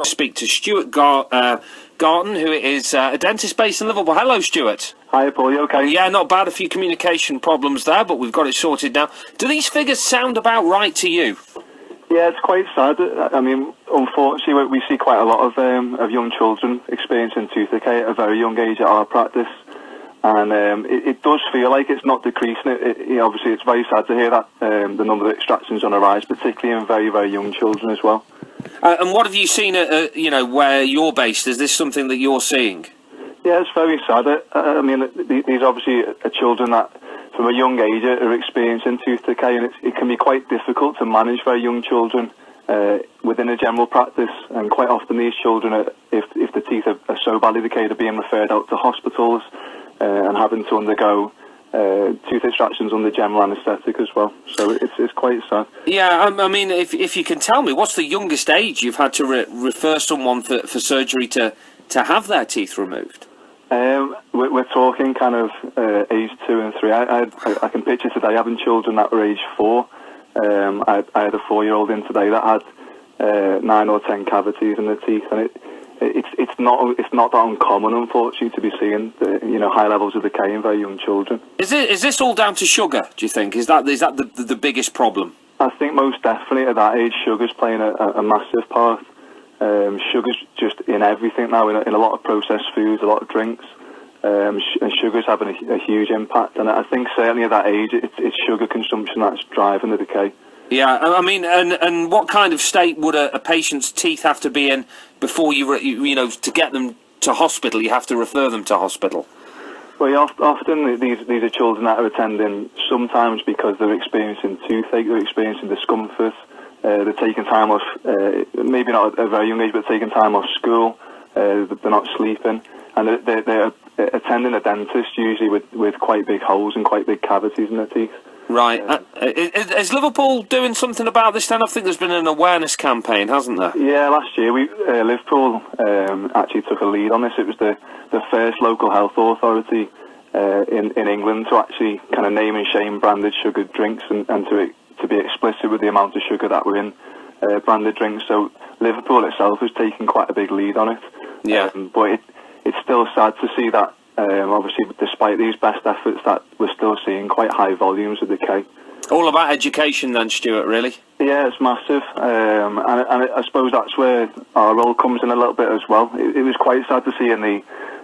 Speak to Stuart Garton, who is a dentist based in Liverpool. Hello, Stuart. Hi, Paul. You okay? Yeah, not bad. A few communication problems there, but we've got it sorted now. Do these figures sound about right to you? Yeah, it's quite sad. I mean, unfortunately, we see quite a lot of young children experiencing tooth decay at a very young age at our practice. And it does feel like it's not decreasing. Obviously, it's very sad to hear that the number of extractions on a rise, particularly in very, very young children as well. And what have you seen at, where you're based? Is this something that you're seeing? Yeah, it's very sad. I mean, these obviously are children that, from a young age, are experiencing tooth decay, and it can be quite difficult to manage very young children within a general practice. And quite often these children, if the teeth are so badly decayed, are being referred out to hospitals and having to undergo tooth extractions under general anaesthetic as well. So it's quite sad. Yeah, I mean, if you can tell me, what's the youngest age you've had to refer someone for surgery to have their teeth removed? We're talking kind of age 2 and 3. I can picture today having children that were age 4. I had a 4-year-old in today that had 9 or 10 cavities in the teeth, and it's not that uncommon, unfortunately, to be seeing high levels of decay in very young children. Is this all down to sugar? Do you think is that the biggest problem? I think most definitely at that age, sugar's playing a massive part. Sugar's just in everything now, in a lot of processed foods, a lot of drinks, and sugar's having a huge impact. And I think certainly at that age, it's sugar consumption that's driving the decay. Yeah, I mean, and what kind of state would a patient's teeth have to be in before to get them to hospital? You have to refer them to hospital. Well, often these are children that are attending sometimes because they're experiencing toothache, they're experiencing discomfort. They're taking time off, maybe not at a very young age, but taking time off school. They're not sleeping, and they're attending a dentist usually with quite big holes and quite big cavities in their teeth. Right. Is Liverpool doing something about this then? I think there's been an awareness campaign, hasn't there? Yeah, last year Liverpool actually took a lead on this. It was the first local health authority in England to actually kind of name and shame branded sugared drinks and to be explicit with the amount of sugar that were in branded drinks. So Liverpool itself has taken quite a big lead on it. Yeah. But it's still sad to see that, obviously, despite these best efforts, that we're still seeing quite high volumes of decay. All about education then, Stuart, really? Yeah, it's massive. And I suppose that's where our role comes in a little bit as well. It was quite sad to see in the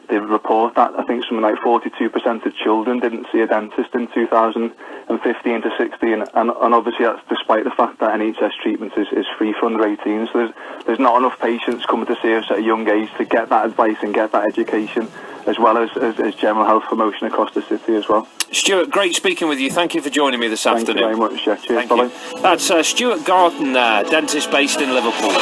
report that I think something like 42% of children didn't see a dentist in 2015 to 16, and obviously that's despite the fact that NHS treatment is free for under 18. So there's not enough patients coming to see us at a young age to get that advice and get that education, as well as general health promotion across the city as well. Stuart, great speaking with you. Thank you for joining me this afternoon. Thank you very much. Yeah, cheers. Thank you. That's Stuart Garton, dentist based in Liverpool.